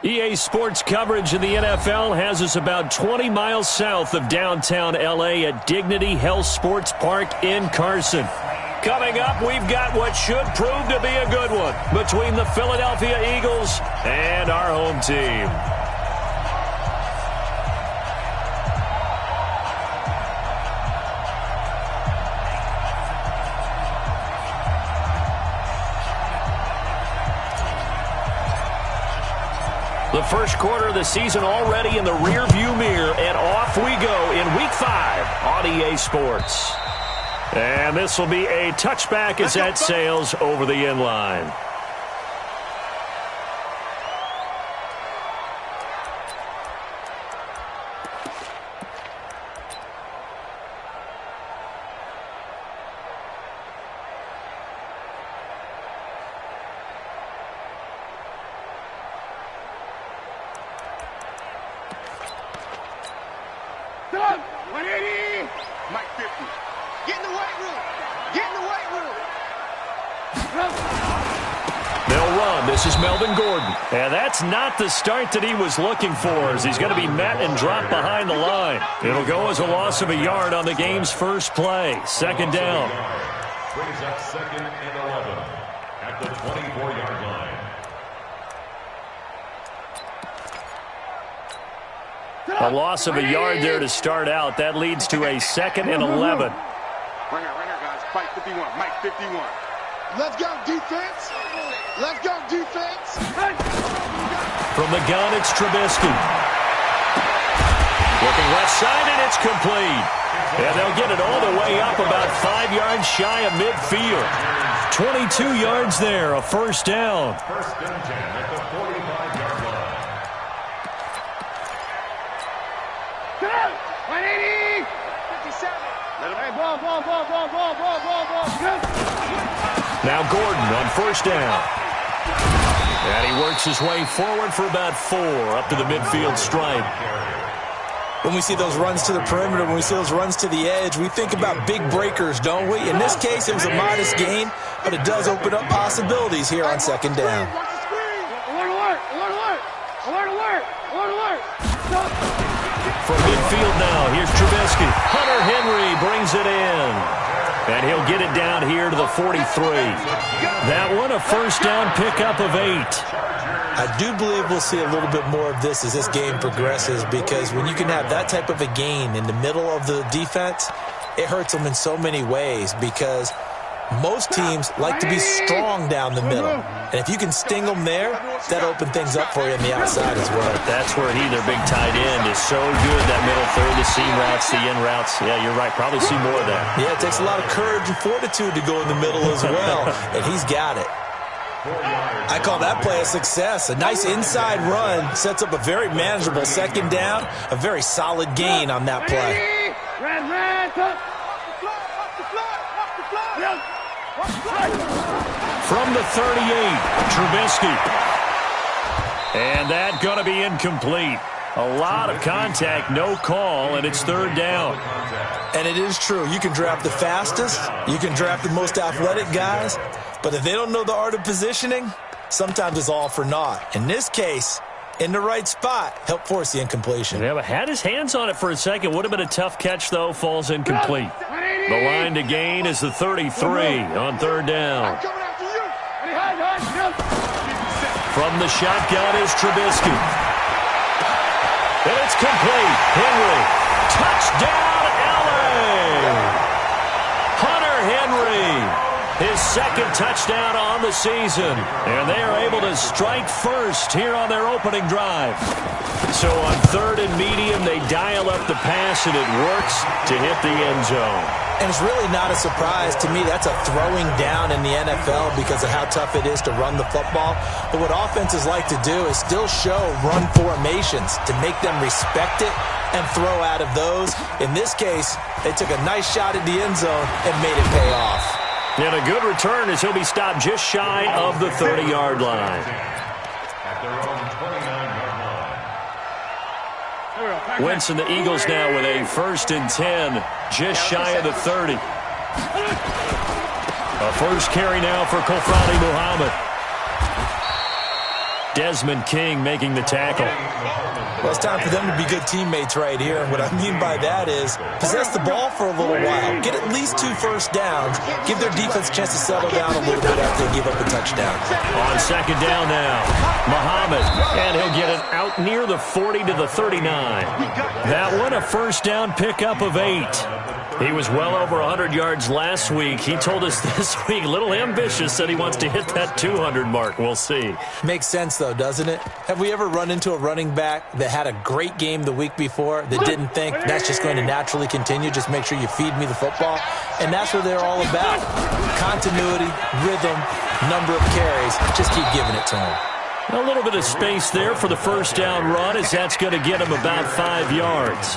EA Sports coverage in the NFL has us about 20 miles south of downtown L.A. at Dignity Health Sports Park in Carson. Coming up, we've got what should prove to be a good one between the Philadelphia Eagles and our home team. The first quarter of the season already in the rearview mirror, and off we go in Week 5 on EA Sports. And this will be a touchback as that sails over the end line. And that's not the start that he was looking for, as he's going to be met and dropped behind the line. It'll go as a loss of a yard on the game's first play. Second down. Brings up 2nd and 11 at the 24-yard line. A loss of a yard there to start out. That leads to a 2nd and 11. Right here, guys. Mike 51. Mike 51. Let's go, defense. Let's go, defense. From the gun, it's Trubisky. Looking left side, and it's complete. And they'll get it all the way up about 5 yards shy of midfield. 22 yards there, a first down. First and 10 at the 45-yard line. 180. 57. Hey, ball. Now Gordon on first down. And he works his way forward for about 4 up to the midfield stripe. When we see those runs to the perimeter, when we see those runs to the edge, we think about big breakers, don't we? In this case, it was a modest gain, but it does open up possibilities here on second down. Alert. From midfield now, here's Trubisky. Hunter Henry brings it in. And he'll get it down here to the 43. That one, a first down pickup of 8. I do believe we'll see a little bit more of this as this game progresses, because when you can have that type of a gain in the middle of the defense, it hurts them in so many ways, because most teams like to be strong down the middle. And if you can sting them there, that opens things up for you on the outside as well. That's where their big tight end, is so good, that middle third, the seam routes, the in routes. Yeah, you're right. Probably see more of that. Yeah, it takes a lot of courage and fortitude to go in the middle as well, and he's got it. I call that play a success. A nice inside run sets up a very manageable second down, a very solid gain on that play. From the 38, Trubisky. And that going to be incomplete. A lot of contact, no call, and it's third down. And it is true. You can draft the fastest, you can draft the most athletic guys, but if they don't know the art of positioning, sometimes it's all for naught. In this case, in the right spot, help force the incompletion. Yeah, but had his hands on it for a second. Would have been a tough catch, though. Falls incomplete. The line to gain is the 33 on third down. From the shotgun is Trubisky. And it's complete. Henry. Touchdown, L.A. Hunter Henry. His second touchdown on the season. And they are able to strike first here on their opening drive. So on third and medium, they dial up the pass, and it works to hit the end zone. And it's really not a surprise to me. That's a throwing down in the NFL because of how tough it is to run the football. But what offenses like to do is still show run formations to make them respect it and throw out of those. In this case, they took a nice shot at the end zone and made it pay off. And a good return as he'll be stopped just shy of the 30-yard line. At their own 29-yard line. Wentz and the Eagles now with a 1st and 10, just shy of the 30. A first carry now for Kofrani Muhammad. Desmond King making the tackle. Well, it's time for them to be good teammates right here. And what I mean by that is possess the ball for a little while. Get at least 2 first downs. Give their defense a chance to settle down a little bit after they give up a touchdown. On second down now, Muhammad. And he'll get it out near the 40 to the 39. That one a first down pickup of 8. He was well over 100 yards last week. He told us this week, a little ambitious, said he wants to hit that 200 mark. We'll see. Makes sense, though, doesn't it? Have we ever run into a running back that had a great game the week before that didn't think that's just going to naturally continue? Just make sure you feed me the football. And that's what they're all about. Continuity, rhythm, number of carries. Just keep giving it to him. A little bit of space there for the first down run, as that's going to get him about 5 yards.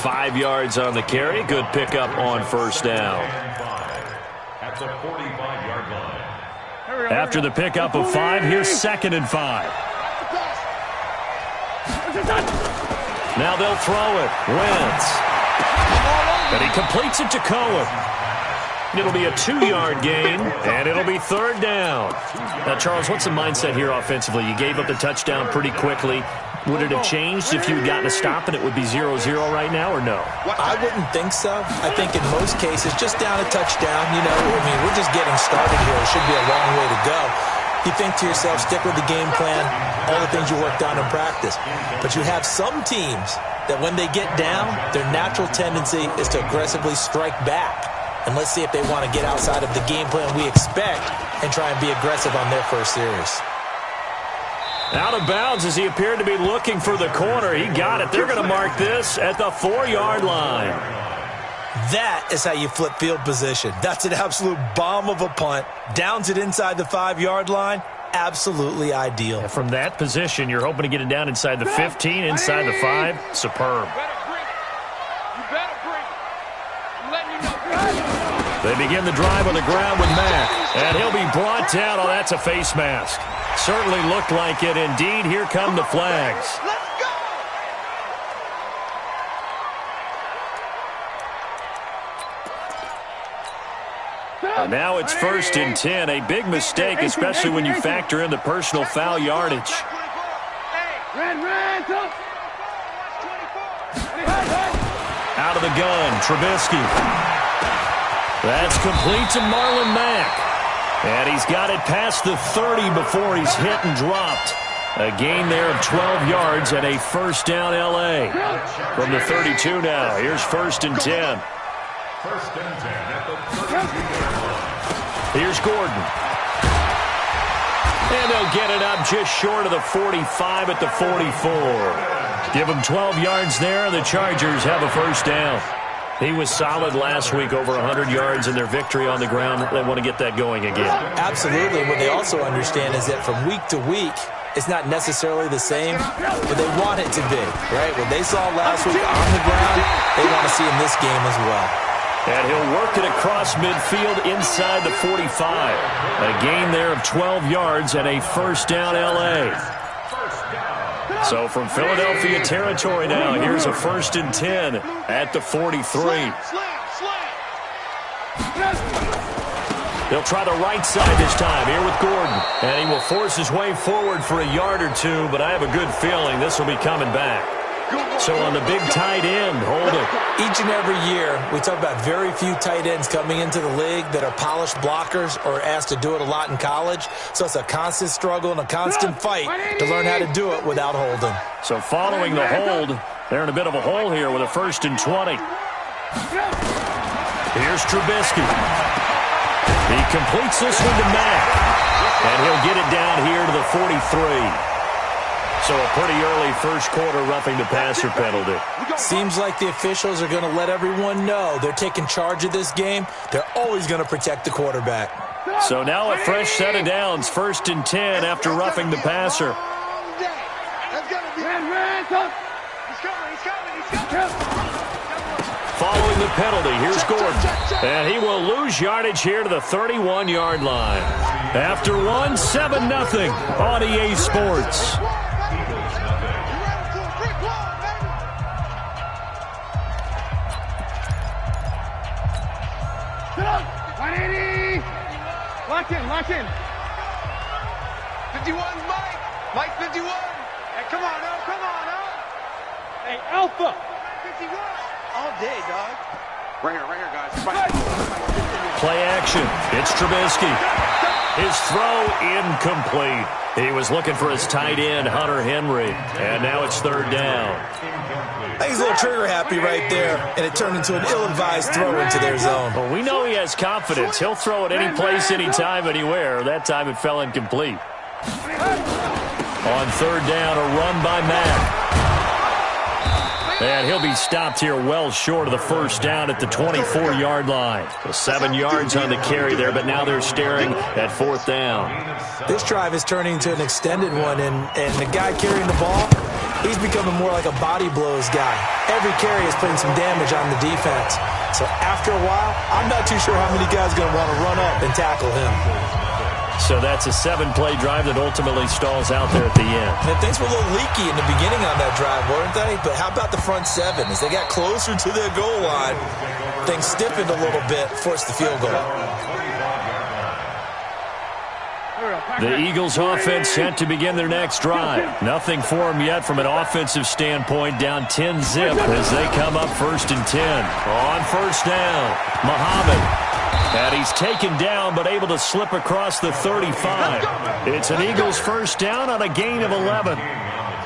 5 yards on the carry. Good pickup on first down. At the 45-yard line. After the pickup of 5, here's 2nd and 5. Now they'll throw it. Wentz. And he completes it to Cohen. It'll be a 2-yard gain, and it'll be 3rd down. Now, Charles, what's the mindset here offensively? You gave up the touchdown pretty quickly. Would it have changed if you had gotten a stop and it would be 0-0 right now, or no? I wouldn't think so. I think in most cases, just down a touchdown, we're just getting started here. It should be a long way to go. You think to yourself, stick with the game plan, all the things you worked on in practice. But you have some teams that when they get down, their natural tendency is to aggressively strike back. And let's see if they want to get outside of the game plan we expect and try and be aggressive on their first series. Out of bounds as he appeared to be looking for the corner. He got it. They're going to mark this at the 4-yard line. That is how you flip field position. That's an absolute bomb of a punt. Downs it inside the 5-yard line. Absolutely ideal. Yeah, from that position, you're hoping to get it down inside the 15, inside the 5. Superb. They begin the drive on the ground with Mack. And he'll be brought down. Oh, that's a face mask. Certainly looked like it. Indeed, here come the flags. And now it's 1st and 10. A big mistake, especially when you factor in the personal foul yardage. Out of the gun, Trubisky. That's complete to Marlon Mack. And he's got it past the 30 before he's hit and dropped. A gain there of 12 yards and a first down L.A. From the 32 now. Here's 1st and 10. 1st and 10 at the 32. Here's Gordon. And they'll get it up just short of the 45 at the 44. Give them 12 yards there. The Chargers have a first down. He was solid last week, over 100 yards in their victory on the ground. They want to get that going again. Absolutely. What they also understand is that from week to week, it's not necessarily the same, but they want it to be, right? What they saw last week on the ground, they want to see in this game as well. And he'll work it across midfield inside the 45. A gain there of 12 yards and a first down L.A. So from Philadelphia territory now, here's a 1st and 10 at the 43. They'll try the right side this time here with Gordon. And he will force his way forward for a yard or two, but I have a good feeling this will be coming back. So on the big tight end, hold it. Each and every year, we talk about very few tight ends coming into the league that are polished blockers or asked to do it a lot in college. So it's a constant struggle and a constant fight to learn how to do it without holding. So following the hold, they're in a bit of a hole here with a 1st and 20. Here's Trubisky. He completes this one to Mack. And he'll get it down here to the 43. So a pretty early first quarter roughing the passer penalty. Seems like the officials are going to let everyone know they're taking charge of this game. They're always going to protect the quarterback. So now a fresh set of downs, 1st and 10 after roughing the passer. Following the penalty, here's Gordon. And he will lose yardage here to the 31-yard line. After one, 7-0 on EA Sports. Lock in. 51, Mike 51. 51. Hey, come on, now. Come on, now. Hey, Alpha. 51. All day, dog. Right here, guys. Fight. Play action. It's Trubisky. His throw incomplete. He was looking for his tight end, Hunter Henry. And now it's third down. I think he's a little trigger happy right there, and it turned into an ill-advised throw into their zone. Well, we know he has confidence. He'll throw it any place, anytime, anywhere. That time it fell incomplete. On third down, a run by Mack. And he'll be stopped here well short of the first down at the 24-yard line. Well, 7 yards on the carry there, but now they're staring at fourth down. This drive is turning into an extended one, and the guy carrying the ball, he's becoming more like a body blows guy. Every carry is putting some damage on the defense. So after a while, I'm not too sure how many guys are going to want to run up and tackle him. So that's a 7-play drive that ultimately stalls out there at the end. And things were a little leaky in the beginning on that drive, weren't they? But how about the front seven? As they got closer to their goal line, things stiffened a little bit, forced the field goal. The Eagles offense set to begin their next drive. Nothing for them yet from an offensive standpoint, down 10-zip as they come up 1st and 10. On first down, Muhammad. And he's taken down but able to slip across the 35. It's an Eagles first down on a gain of 11.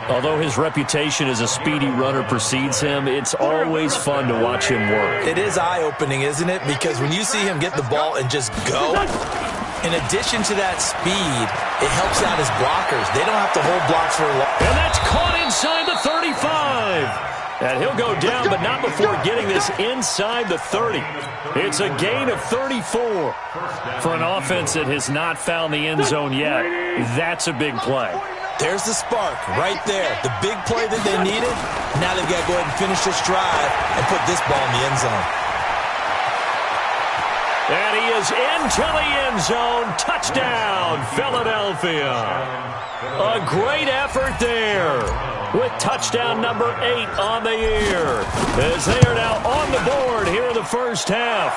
Although his reputation as a speedy runner precedes him, it's always fun to watch him work. It is eye-opening, isn't it? Because when you see him get the ball and just go, in addition to that speed, it helps out his blockers. They don't have to hold blocks for long. And that's caught inside the 35. And he'll go down, but not before getting this inside the 30. It's a gain of 34. For an offense that has not found the end zone yet, that's a big play. There's the spark right there. The big play that they needed. Now they've got to go ahead and finish this drive and put this ball in the end zone. And he is into the end zone. Touchdown, Philadelphia. A great effort there with touchdown number 8 on the year as they are now on the board here in the first half.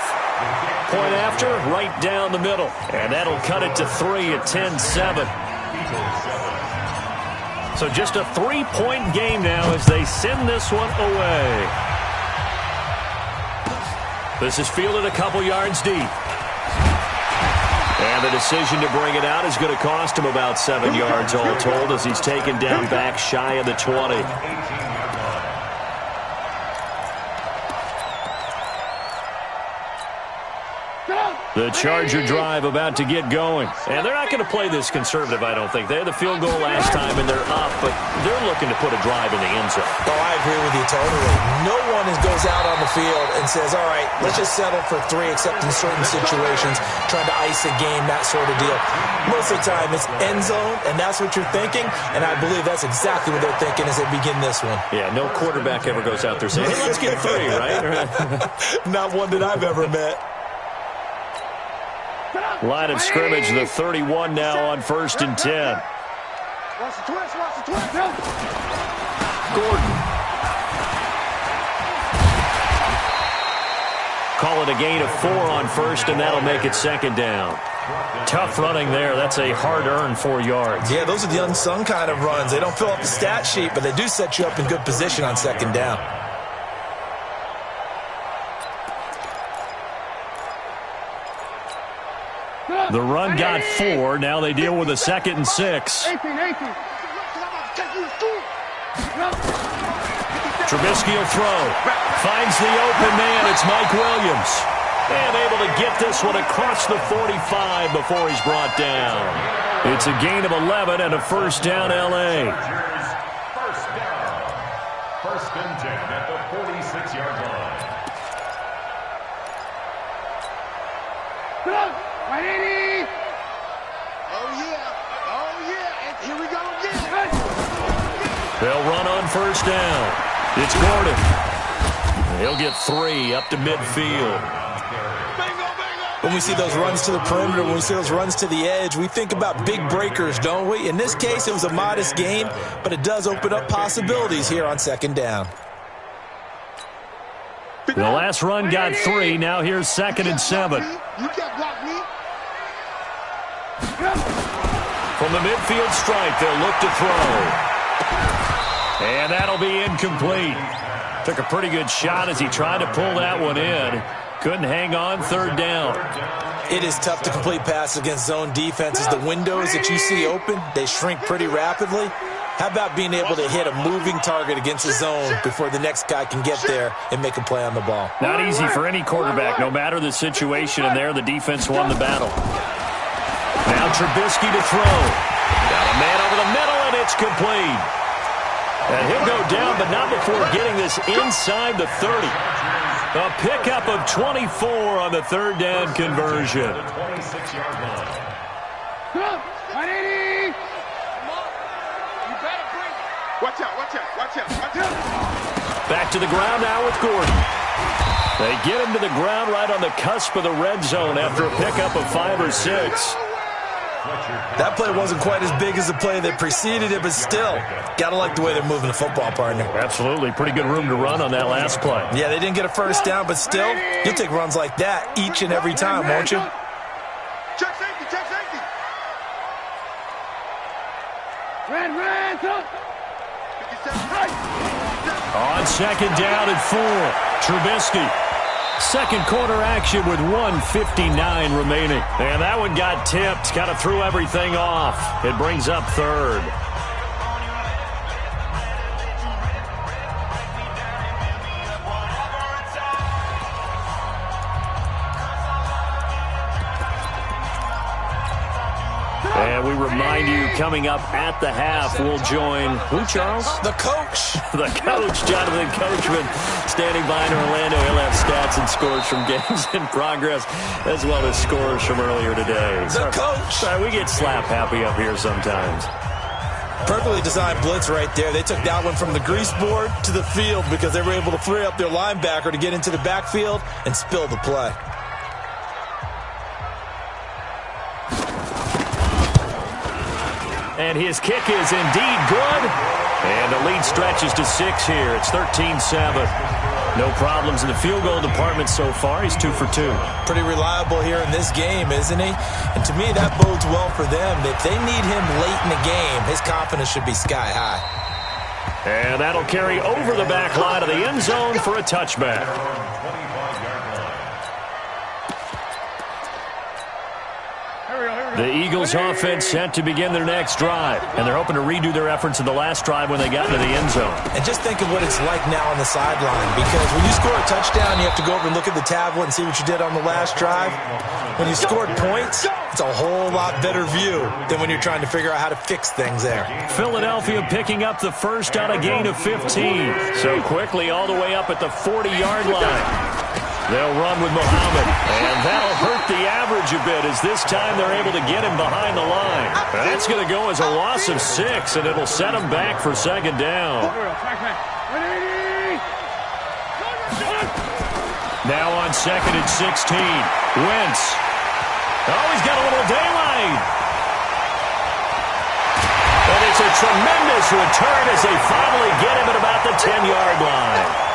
Point after, right down the middle. And that'll cut it to 3 at 10-7. So just a 3-point game now as they send this one away. This is fielded a couple yards deep. And the decision to bring it out is going to cost him about 7 yards all told as he's taken down back shy of the 20. The Charger drive about to get going. And they're not going to play this conservative, I don't think. They had the field goal last time, and they're up, but they're looking to put a drive in the end zone. Oh, I agree with you totally. No one goes out on the field and says, all right, let's just settle for 3, except in certain situations, trying to ice a game, that sort of deal. Most of the time, it's end zone, and that's what you're thinking, and I believe that's exactly what they're thinking as they begin this one. Yeah, no quarterback ever goes out there saying, hey, let's get 3, right? Not one that I've ever met. Line of scrimmage, the 31 now on 1st and 10. Watch the twist, watch the twist. Gordon. Call it a gain of 4 on 1st, and that'll make it 2nd down. Tough running there. That's a hard-earned 4 yards. Yeah, those are the unsung kind of runs. They don't fill up the stat sheet, but they do set you up in good position on 2nd down. The run got 4. Now they deal with a 2nd and 6. 18. Trubisky will throw. Finds the open man. It's Mike Williams. And able to get this one across the 45 before he's brought down. It's a gain of 11 and a first down, L.A. First down. 1st and 10 at the 46-yard line. Here we go again. They'll run on first down. It's Gordon. He'll get 3 up to midfield. When we see those runs to the perimeter, when we see those runs to the edge, we think about big breakers, don't we? In this case, it was a modest gain, but it does open up possibilities here on 2nd down. The last run got 3. Now here's 2nd and 7. You can't block me. From the midfield stripe, they'll look to throw. And that'll be incomplete. Took a pretty good shot as he tried to pull that one in. Couldn't hang on, third down. It is tough to complete passes against zone defenses. The windows that you see open, they shrink pretty rapidly. How about being able to hit a moving target against the zone before the next guy can get there and make a play on the ball? Not easy for any quarterback, no matter the situation, and there the defense won the battle. Now Trubisky to throw. Got a man over the middle, and it's complete. And he'll go down, but not before getting this inside the 30. A pickup of 24 on the third down conversion. Watch out, watch out, watch out, watch out. Back to the ground now with Gordon. They get him to the ground right on the cusp of the red zone after a pickup of 5 or 6. That play wasn't quite as big as the play that preceded it, but still, gotta like the way they're moving the football, partner. Absolutely. Pretty good room to run on that last play. Yeah, they didn't get a first down, but still, you'll take runs like that each and every time, won't you? Check safety, check safety. Ran, son. 57. On second down and 4, Trubisky. Second quarter action with 1:59 remaining. And that one got tipped. Kind of threw everything off. It brings up third. And we remind you, coming up at the half, we'll join who, Charles? The coach. The coach, Jonathan Coachman, standing by in Orlando. He'll have stats and scores from games in progress, as well as scores from earlier today. The coach. Sorry, we get slap happy up here sometimes. Perfectly designed blitz right there. They took that one from the grease board to the field because they were able to free up their linebacker to get into the backfield and spill the play. And his kick is indeed good. And the lead stretches to 6 here. It's 13-7. No problems in the field goal department so far. He's 2 for 2. Pretty reliable here in this game, isn't he? And to me, that bodes well for them. If they need him late in the game, his confidence should be sky high. And that'll carry over the back line of the end zone for a touchback. The Eagles offense set to begin their next drive, and they're hoping to redo their efforts in the last drive when they got into the end zone. And just think of what it's like now on the sideline, because when you score a touchdown, you have to go over and look at the tablet and see what you did on the last drive. When you scored points, it's a whole lot better view than when you're trying to figure out how to fix things there. Philadelphia picking up the first on a gain of 15. So quickly all the way up at the 40-yard line. They'll run with Muhammad, and that'll hurt the average a bit as this time they're able to get him behind the line. That's going to go as a loss of 6, and it'll set him back for second down. Now on second and 16, Wentz. Oh, he's got a little daylight. And it's a tremendous return as they finally get him at about the 10-yard line.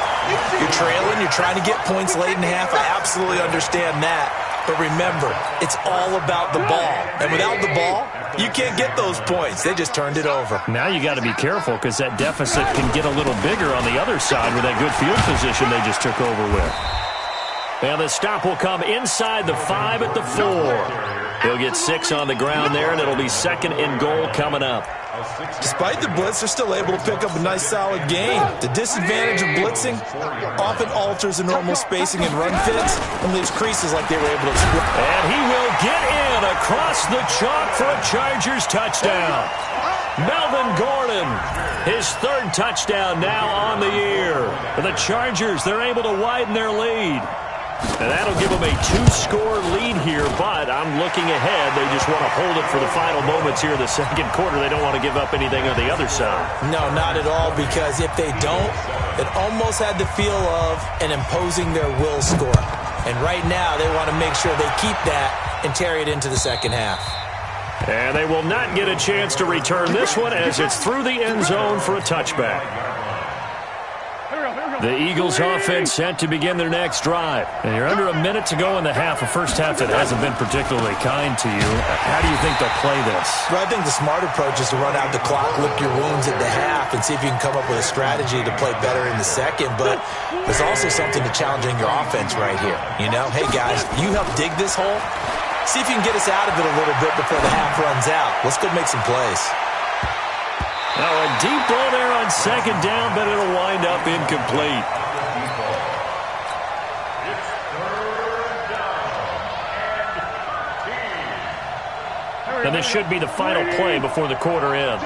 You're trailing, you're trying to get points late in half. I absolutely understand that. But remember, it's all about the ball. And without the ball, you can't get those points. They just turned it over. Now you got to be careful because that deficit can get a little bigger on the other side with that good field position they just took over with. And the stop will come inside the 5 at the 4. He'll get 6 on the ground there, and it'll be second and goal coming up. Despite the blitz, they're still able to pick up a nice, solid game. The disadvantage of blitzing often alters the normal spacing and run fits and leaves creases like they were able to exploit. And he will get in across the chalk for a Chargers touchdown. Melvin Gordon, his 3rd touchdown now on the year. For the Chargers, they're able to widen their lead. And that'll give them a 2-score lead here, but I'm looking ahead. They just want to hold it for the final moments here in the second quarter. They don't want to give up anything on the other side. No, not at all, because if they don't, it almost had the feel of an imposing their will score. And right now, they want to make sure they keep that and carry it into the second half. And they will not get a chance to return this one as it's through the end zone for a touchback. Here we go. The Eagles offense set to begin their next drive. And you're under a minute to go in the half, a first half that hasn't been particularly kind to you. How do you think they'll play this? Well, I think the smart approach is to run out the clock, lick your wounds at the half, and see if you can come up with a strategy to play better in the second. But there's also something to challenging your offense right here. You know, hey, guys, you help dig this hole. See if you can get us out of it a little bit before the half runs out. Let's go make some plays. Now a deep ball there on second down, but it'll wind up incomplete. And this should be the final play before the quarter ends.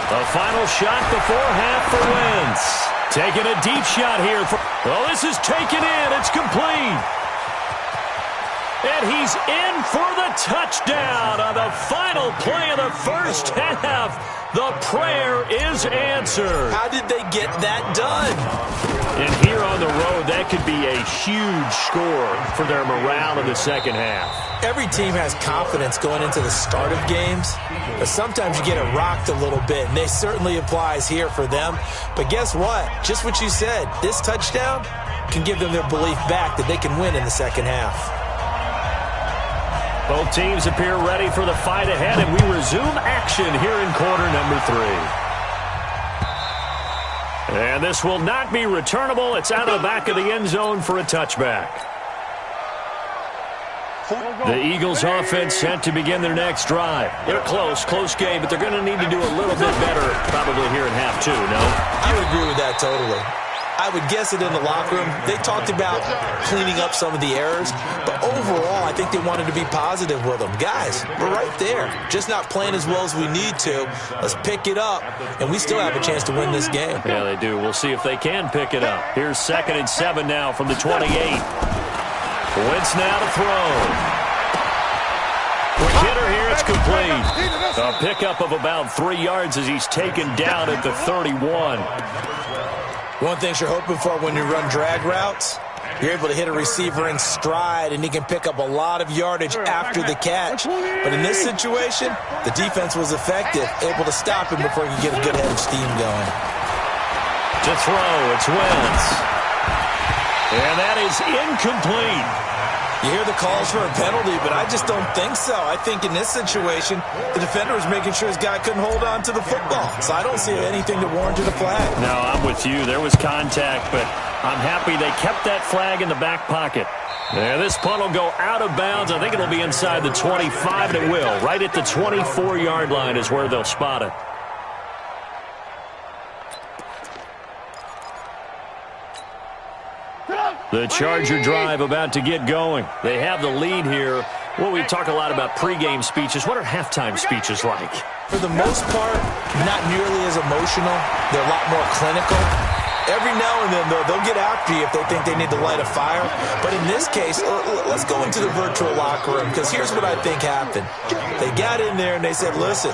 The final shot before half for Wentz. Taking a deep shot here. Well, this is taken in. It's complete. And he's in for the touchdown on the final play of the first half. The prayer is answered. How did they get that done? And here on the road, that could be a huge score for their morale in the second half. Every team has confidence going into the start of games, but sometimes you get it rocked a little bit, and it certainly applies here for them. But guess what? Just what you said, this touchdown can give them their belief back that they can win in the second half. Both teams appear ready for the fight ahead, and we resume action here in quarter number 3. And this will not be returnable. It's out of the back of the end zone for a touchback. The Eagles offense set to begin their next drive. They're close game, but they're going to need to do a little bit better probably here in half 2, no? I would agree with that totally. I would guess it in the locker room. They talked about cleaning up some of the errors, but overall, I think they wanted to be positive with them. Guys, we're right there. Just not playing as well as we need to. Let's pick it up, and we still have a chance to win this game. Yeah, they do. We'll see if they can pick it up. Here's 2nd and 7 now from the 28. Wentz now to throw. Quick hitter here, it's complete. A pickup of about 3 yards as he's taken down at the 31. One thing you're hoping for when you run drag routes, you're able to hit a receiver in stride, and he can pick up a lot of yardage after the catch. But in this situation, the defense was effective, able to stop him before he could get a good head of steam going. To throw, it's Wentz. And that is incomplete. You hear the calls for a penalty, but I just don't think so. I think in this situation, the defender was making sure his guy couldn't hold on to the football. So I don't see anything that warranted a flag. No, I'm with you. There was contact, but I'm happy they kept that flag in the back pocket. Yeah, this punt will go out of bounds. I think it'll be inside the 25, and it will. Right at the 24-yard line is where they'll spot it. The Charger drive about to get going. They have the lead here. Well, we talk a lot about pregame speeches. What are halftime speeches like? For the most part, not nearly as emotional. They're a lot more clinical. Every now and then, though, they'll get after you if they think they need to light a fire. But in this case, let's go into the virtual locker room, because here's what I think happened. They got in there and they said, listen,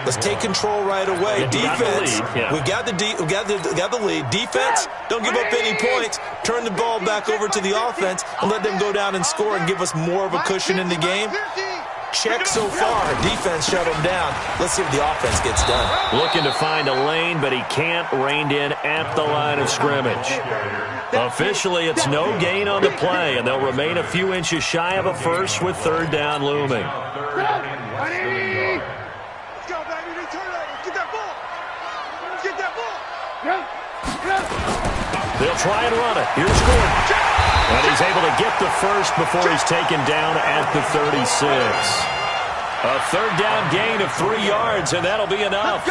let's take control right away. Defense, we've got the lead. Defense, don't give up any points. Turn the ball back over to the offense and let them go down and score and give us more of a cushion in the game. Check so far. Defense shut him down. Let's see if the offense gets done. Looking to find a lane, but he can't. Reined in at the line of scrimmage. Officially, it's no gain on the play, and they'll remain a few inches shy of a first with 3rd down looming. Let's go, baby. Return it. Get that ball. Get that ball. They'll try and run it. Here's Gordon. And he's able to get the first before he's taken down at the 36. A 3rd down gain of 3 yards, and that'll be enough.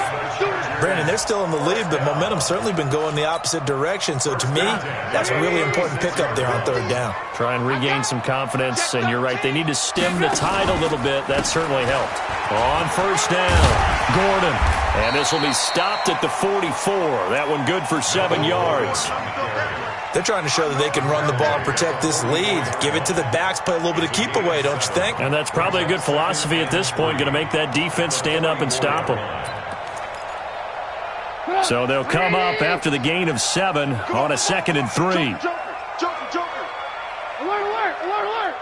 Brandon, they're still in the lead, but momentum's certainly been going the opposite direction. So to me, that's a really important pickup there on 3rd down. Try and regain some confidence, and you're right. They need to stem the tide a little bit. That certainly helped. On 1st down, Gordon. And this will be stopped at the 44. That one good for 7 yards. They're trying to show that they can run the ball and protect this lead. Give it to the backs, play a little bit of keep away, don't you think? And that's probably a good philosophy at this point, going to make that defense stand up and stop them. So they'll come up after the gain of 7 on a 2nd and 3. Alert.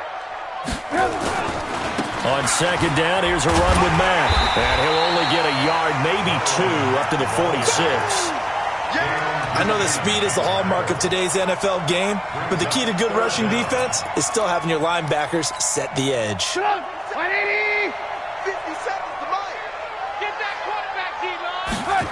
On 2nd down, here's a run with Matt. And he'll only get a yard maybe 2 up to the 46. I know that speed is the hallmark of today's NFL game, but the key to good rushing defense is still having your linebackers set the edge. 180! 50 seconds to Mike. Get that quarterback, D-line!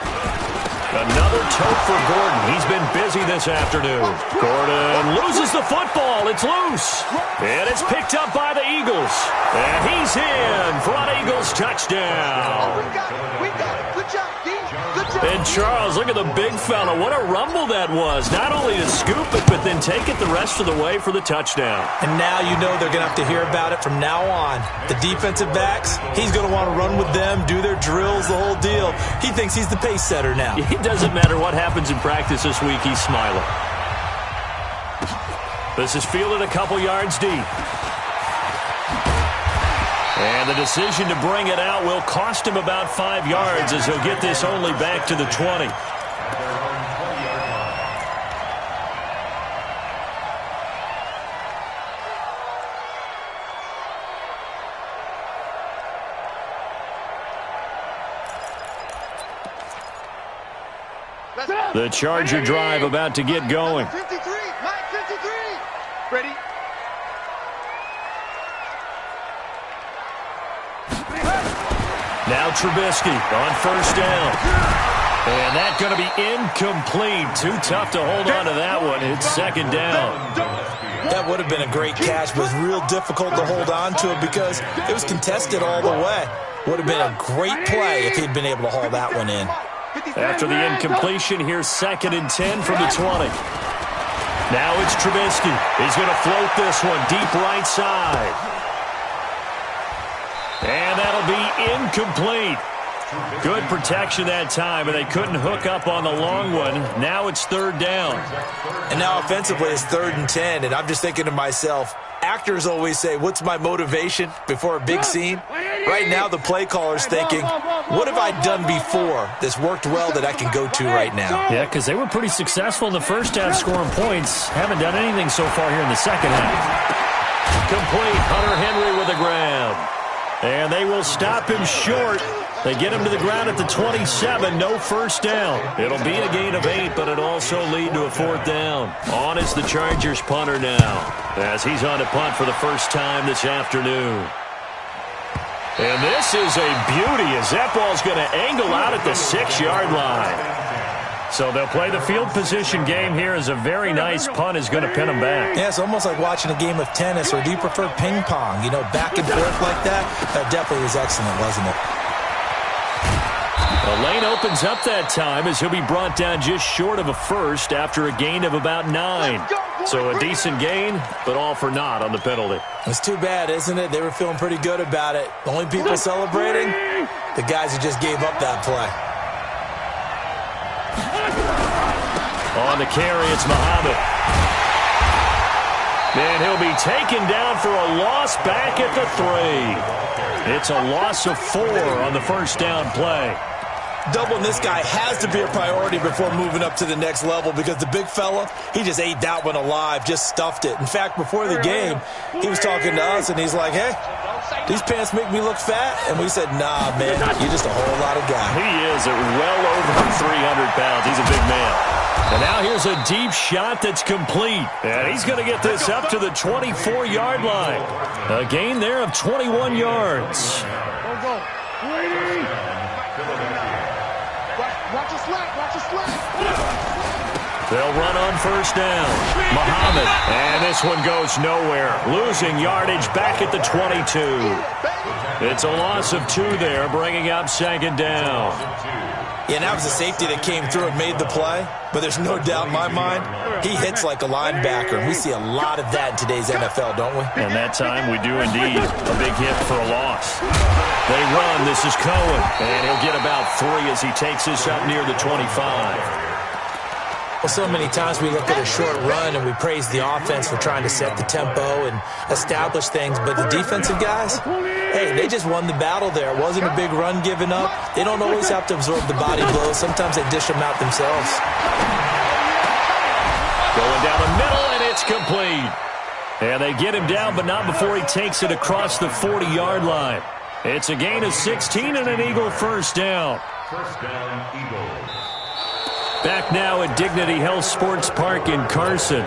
Another tote for Gordon. He's been busy this afternoon. Gordon loses the football. It's loose. And it's picked up by the Eagles. And he's in for an Eagles touchdown. We got it. We got it. Good job, D. Good job. And Charles, look at the big fella. What a rumble that was. Not only to scoop it, but then take it the rest of the way for the touchdown. And now you know they're going to have to hear about it from now on. The defensive backs, he's going to want to run with them, do their drills, the whole deal. He thinks he's the pace setter now. It doesn't matter what happens in practice this week, he's smiling. This is fielded a couple yards deep. And the decision to bring it out will cost him about 5 yards as he'll get this only back to the 20. The Charger drive about to get going. 53. Mike 53. Ready? Now Trubisky on first down. And that's going to be incomplete. Too tough to hold on to that one. It's second down. That would have been a great catch, but it was real difficult to hold on to it because it was contested all the way. Would have been a great play if he'd been able to haul that one in. After the incompletion, here's 2nd and 10 from the 20. Now it's Trubisky. He's going to float this one deep right side. And that'll be incomplete. Good protection that time, and they couldn't hook up on the long one. Now it's 3rd down. And now offensively it's 3rd and 10, and I'm just thinking to myself, actors always say, what's my motivation before a big scene? Right now the play caller's thinking, what have I done before that's worked well that I can go to right now? Yeah, because they were pretty successful in the first half scoring points. Haven't done anything so far here in the second half. Complete. Hunter Henry with a grab. And they will stop him short. They get him to the ground at the 27. No first down. It'll be a gain of 8, but it'll also lead to a 4th down. On is the Chargers punter now, as he's on to punt for the first time this afternoon. And this is a beauty as that ball's going to angle out at the 6-yard line. So they'll play the field position game here as a very nice punt is going to pin them back. Yeah, it's almost like watching a game of tennis, or do you prefer ping pong? You know, back and forth like that? That definitely was excellent, wasn't it? The lane opens up that time as he'll be brought down just short of a first after a gain of about 9. So a decent gain, but all for naught on the penalty. It's too bad, isn't it? They were feeling pretty good about it. The only people celebrating, the guys who just gave up that play. On the carry, it's Muhammad. And he'll be taken down for a loss back at the 3. It's a loss of 4 on the first down play. Doubling this guy has to be a priority before moving up to the next level because the big fella, he just ate that one alive, just stuffed it. In fact, before the game, he was talking to us, and he's like, hey, these pants make me look fat. And we said, nah, man, you're just a whole lot of guy. He is at well over 300 pounds. He's a big man. And now here's a deep shot that's complete. And he's going to get this up to the 24-yard line. A gain there of 21 yards. Watch your slap. Watch your slap. They'll run on first down. Muhammad. And this one goes nowhere. Losing yardage back at the 22. It's a loss of 2 there, bringing up 2nd down. Yeah, and that was a safety that came through and made the play. But there's no doubt in my mind, he hits like a linebacker. And we see a lot of that in today's NFL, don't we? And that time we do indeed. A big hit for a loss. They run. This is Cohen. And he'll get about 3 as he takes this up near the 25. Well, so many times we look at a short run and we praise the offense for trying to set the tempo and establish things. But the defensive guys, hey, they just won the battle there. It wasn't a big run given up. They don't always have to absorb the body blows. Sometimes they dish them out themselves. Going down the middle, and it's complete. And they get him down, but not before he takes it across the 40-yard line. It's a gain of 16 and an Eagle first down. First down, Eagles. Back now at Dignity Health Sports Park in Carson.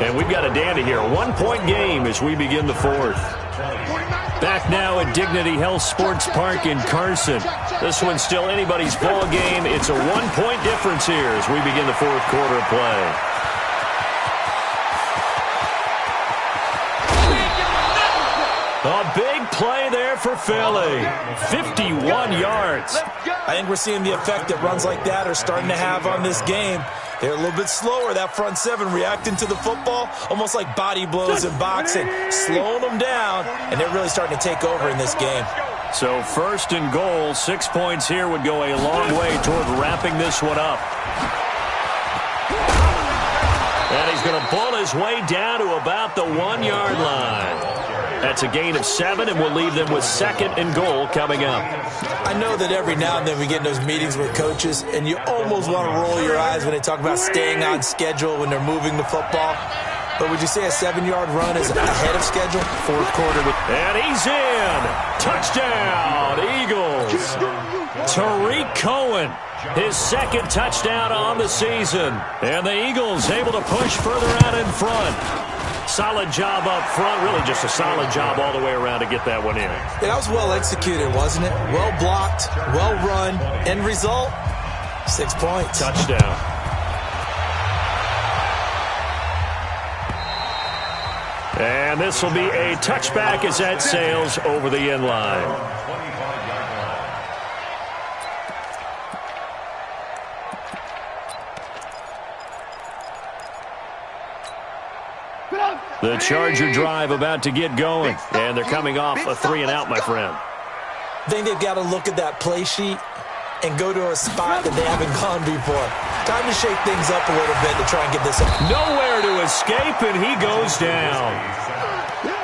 And we've got a dandy here. A 1-point game as we begin the fourth. Back now at Dignity Health Sports Park in Carson. This one's still anybody's ball game. It's a 1-point difference here as we begin the fourth quarter of play. A big play there for Philly. 51 yards. I think we're seeing the effect that runs like that are starting to have on this game. They're a little bit slower, that front seven, reacting to the football, almost like body blows in boxing, slowing them down, and they're really starting to take over in this game. So first and goal, 6 points here would go a long way toward wrapping this one up. And he's going to pull his way down to about the 1-yard line. That's a gain of 7, and we'll leave them with second and goal coming up. I know that every now and then we get in those meetings with coaches, and you almost want to roll your eyes when they talk about staying on schedule when they're moving the football. But would you say a 7-yard run is ahead of schedule? Fourth quarter. And he's in. Touchdown, Eagles. Tariq Cohen, his second touchdown on the season. And the Eagles able to push further out in front. Solid job up front, really just a solid job all the way around to get that one in. Yeah, that was well executed, wasn't it? Well blocked, well run. End result, 6 points. Touchdown. And this will be a touchback as that sails over the end line. The Charger drive about to get going, and they're coming off a 3-and-out, my friend. I think they've got to look at that play sheet and go to a spot that they haven't gone before. Time to shake things up a little bit to try and get this up. Nowhere to escape, and he goes down.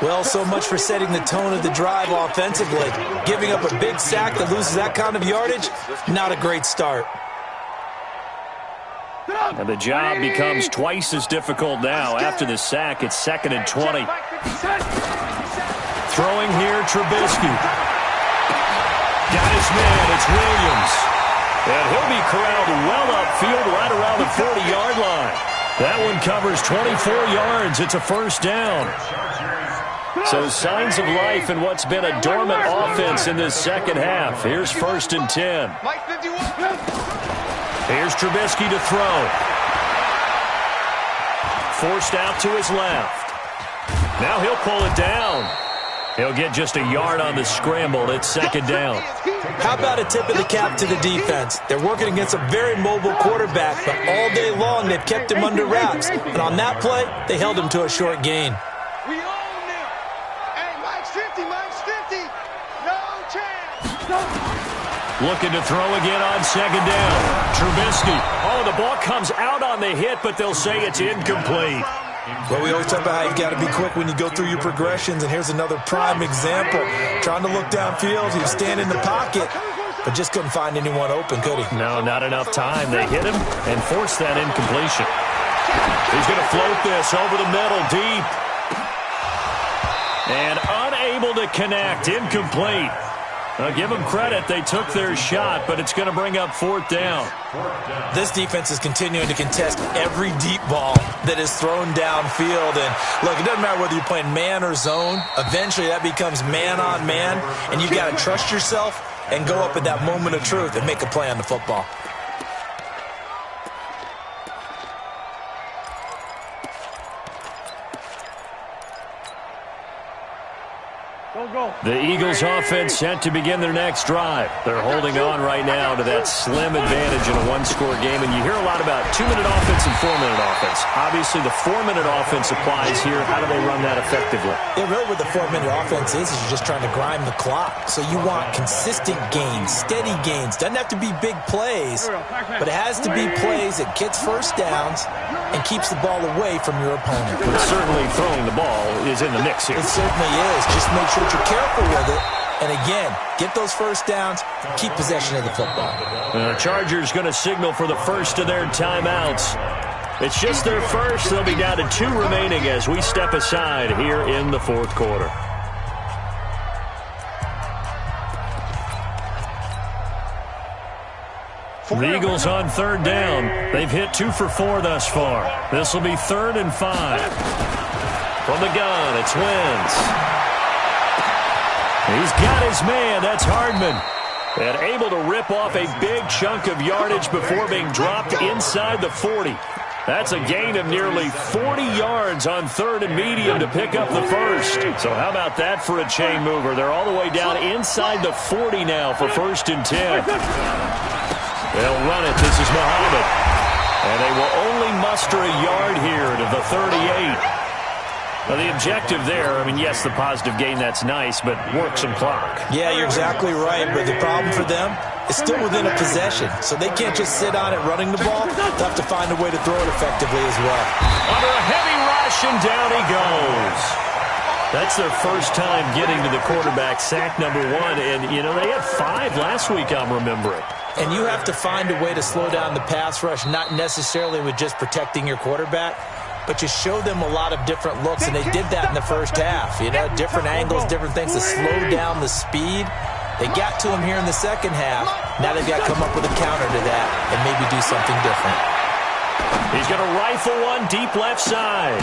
Well, so much for setting the tone of the drive offensively. Giving up a big sack that loses that kind of yardage, not a great start. And the job becomes twice as difficult now. After the sack, it's 2nd and 20. Throwing here, Trubisky. Got his man, it's Williams. And he'll be corralled well upfield right around the 40-yard line. That one covers 24 yards. It's a first down. So signs of life in what's been a dormant offense in this second half. Here's 1st and 10. Here's Trubisky to throw. Forced out to his left. Now he'll pull it down. He'll get just a yard on the scramble. It's 2nd down. How about a tip of the cap to the defense? They're working against a very mobile quarterback, but all day long they've kept him under wraps. And on that play, they held him to a short gain. We own them. Hey, Mike's 50, Mike's 50. No chance. Looking to throw again on 2nd down. Trubisky. Oh, the ball comes out on the hit, but they'll say it's incomplete. Well, we always talk about how you've got to be quick when you go through your progressions, and here's another prime example. Trying to look downfield, he was standing in the pocket, but just couldn't find anyone open, could he? No, not enough time. They hit him and forced that incompletion. He's going to float this over the middle, deep. And unable to connect, incomplete. I'll give them credit. They took their shot, but it's going to bring up 4th down. This defense is continuing to contest every deep ball that is thrown downfield. And, look, it doesn't matter whether you're playing man or zone. Eventually, that becomes man-on-man, and you've got to trust yourself and go up at that moment of truth and make a play on the football. The Eagles offense set to begin their next drive. They're holding on right now to that slim advantage in a one-score game, and you hear a lot about 2-minute offense and 4-minute offense. Obviously, the 4-minute offense applies here. How do they run that effectively? Yeah, really what the 4-minute offense is you're just trying to grind the clock. So you want consistent gains, steady gains. Doesn't have to be big plays, but it has to be plays that gets first downs and keeps the ball away from your opponent. But certainly throwing the ball is in the mix here. It certainly is. Just make sure you're careful with it. And again, get those first downs, keep possession of the football. The Chargers going to signal for the first of their timeouts. It's just their first. They'll be down to 2 remaining as we step aside here in the fourth quarter. The Eagles on third down. They've hit 2 for 4 thus far. This will be 3rd and 5. From the gun, it's Wentz. He's got his man. That's Hardman. And able to rip off a big chunk of yardage before being dropped inside the 40. That's a gain of nearly 40 yards on 3rd and medium to pick up the first. So how about that for a chain mover? They're all the way down inside the 40 now for 1st and 10. They'll run it. This is Muhammad. And they will only muster a yard here to the 38. Now, the objective there, I mean, yes, the positive gain, that's nice, but work some clock. Yeah, you're exactly right, but the problem for them is still within a possession, so they can't just sit on it running the ball. They'll have to find a way to throw it effectively as well. Under a heavy rush, and down he goes. That's their first time getting to the quarterback, sack number 1, and, you know, they had 5 last week, I'm remembering. And you have to find a way to slow down the pass rush, not necessarily with just protecting your quarterback, but you show them a lot of different looks, and they did that in the first half. You know, different angles, different things to slow down the speed. They got to him here in the second half. Now they've got to come up with a counter to that and maybe do something different. He's going to rifle one deep left side.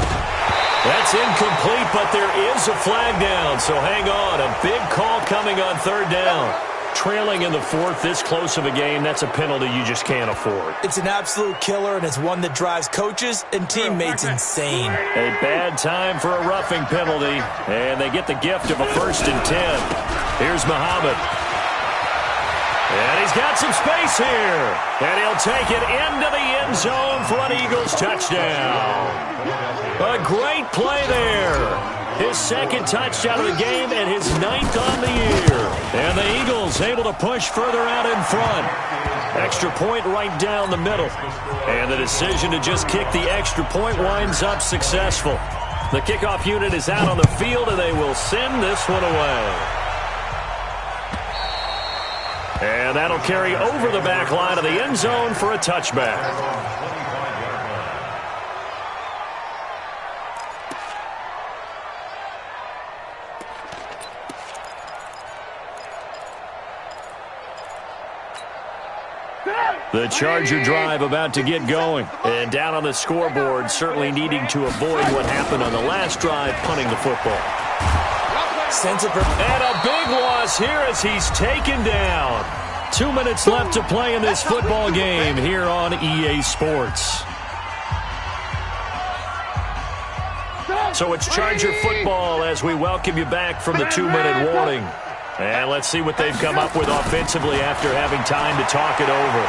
That's incomplete, but there is a flag down, so hang on. A big call coming on 3rd down. Trailing in the 4th, this close of a game, that's a penalty you just can't afford. It's an absolute killer, and it's one that drives coaches and teammates insane. A bad time for a roughing penalty, and they get the gift of a 1st and 10. Here's Muhammad. And he's got some space here. And he'll take it into the end zone for an Eagles touchdown. A great play there. His 2nd touchdown of the game and his 9th on the year. And the Eagles able to push further out in front. Extra point right down the middle. And the decision to just kick the extra point winds up successful. The kickoff unit is out on the field, and they will send this one away. And that'll carry over the back line of the end zone for a touchback. The Charger drive about to get going. And down on the scoreboard, certainly needing to avoid what happened on the last drive, punting the football. And a big loss here as he's taken down. 2 minutes left to play in this football game here on EA Sports. So it's Charger football as we welcome you back from the 2-minute warning. And let's see what they've come up with offensively after having time to talk it over.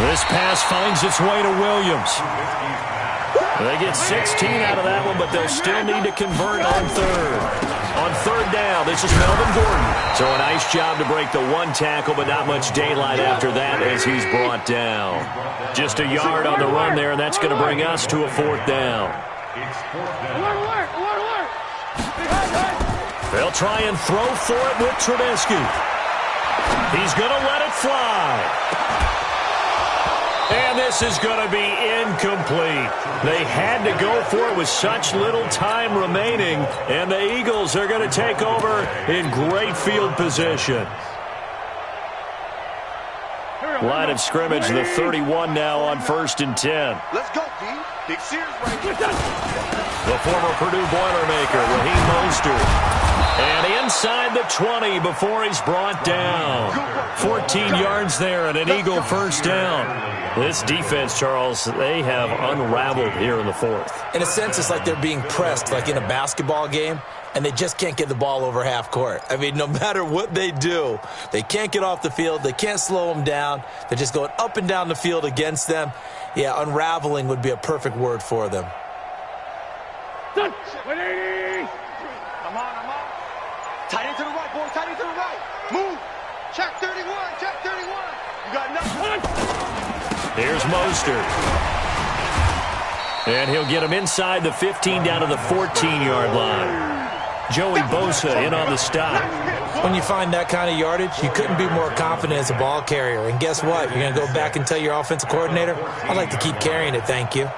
This pass finds its way to Williams. They get 16 out of that one, but they'll still need to convert on 3rd. On 3rd down, this is Melvin Gordon. So a nice job to break the 1 tackle, but not much daylight after that as he's brought down. Just a yard on the run there, and that's going to bring us to a 4th down. They'll try and throw for it with Trubisky. He's going to let it fly. And this is going to be incomplete. They had to go for it with such little time remaining, and the Eagles are going to take over in great field position. Line of scrimmage, the 31 now on 1st and 10. Let's go, D. Big Sears right here. The former Purdue Boilermaker, Raheem Mostert. And inside the 20 before he's brought down. 14 yards there and an Eagle 1st down. This defense, Charles, they have unraveled here in the 4th. In a sense, it's like they're being pressed, like in a basketball game, and they just can't get the ball over half court. I mean, no matter what they do, they can't get off the field. They can't slow them down. They're just going up and down the field against them. Yeah, unraveling would be a perfect word for them. 180. Come on. Tight end to the right, boy. Tight end to the right. Move. Check 31. Check 31. You got nothing. Here's Mostert. And he'll get him inside the 15 down to the 14-yard line. Joey Bosa in on the stop. When you find that kind of yardage, you couldn't be more confident as a ball carrier. And guess what? You're going to go back and tell your offensive coordinator, I'd like to keep carrying it, thank you.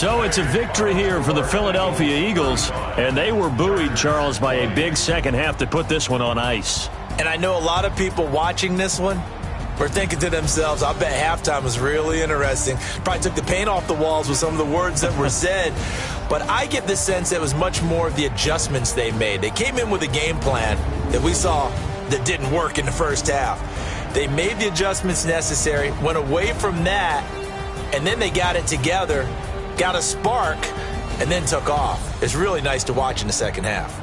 So it's a victory here for the Philadelphia Eagles, and they were buoyed, Charles, by a big second half to put this one on ice. And I know a lot of people watching this one were thinking to themselves, I bet halftime was really interesting. Probably took the paint off the walls with some of the words that were said. But I get the sense it was much more of the adjustments they made. They came in with a game plan that we saw that didn't work in the first half. They made the adjustments necessary, went away from that, and then they got it together, got a spark, and then took off. It's really nice to watch in the second half.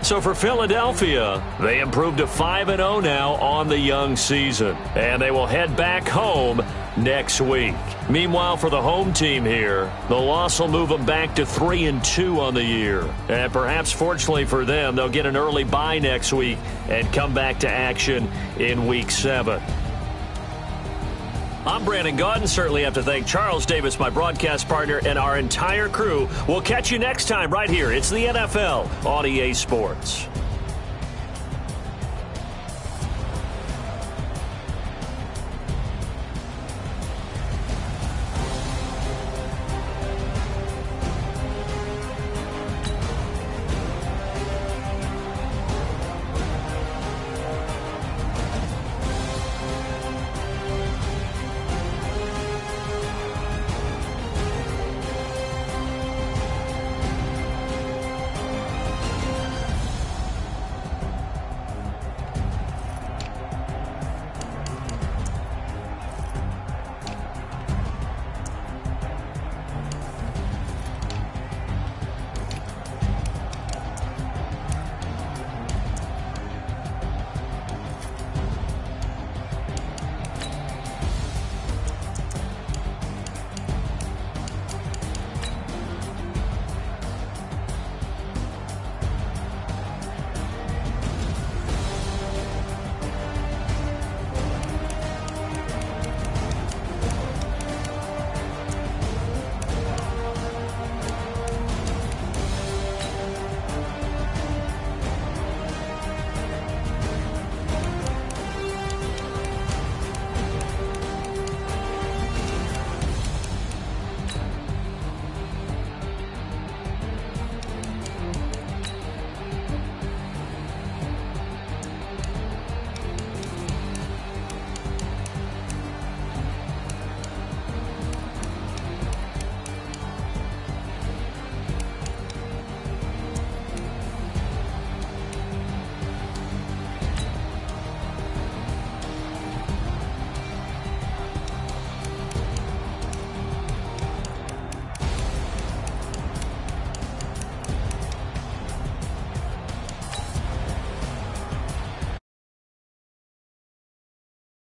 So for Philadelphia, they improved to 5-0 now on the young season, and they will head back home next week. Meanwhile, for the home team here, the loss will move them back to 3-2 on the year. And perhaps fortunately for them, they'll get an early bye next week and come back to action in Week 7. I'm Brandon Gaudin. Certainly have to thank Charles Davis, my broadcast partner, and our entire crew. We'll catch you next time right here. It's the NFL on EA Sports.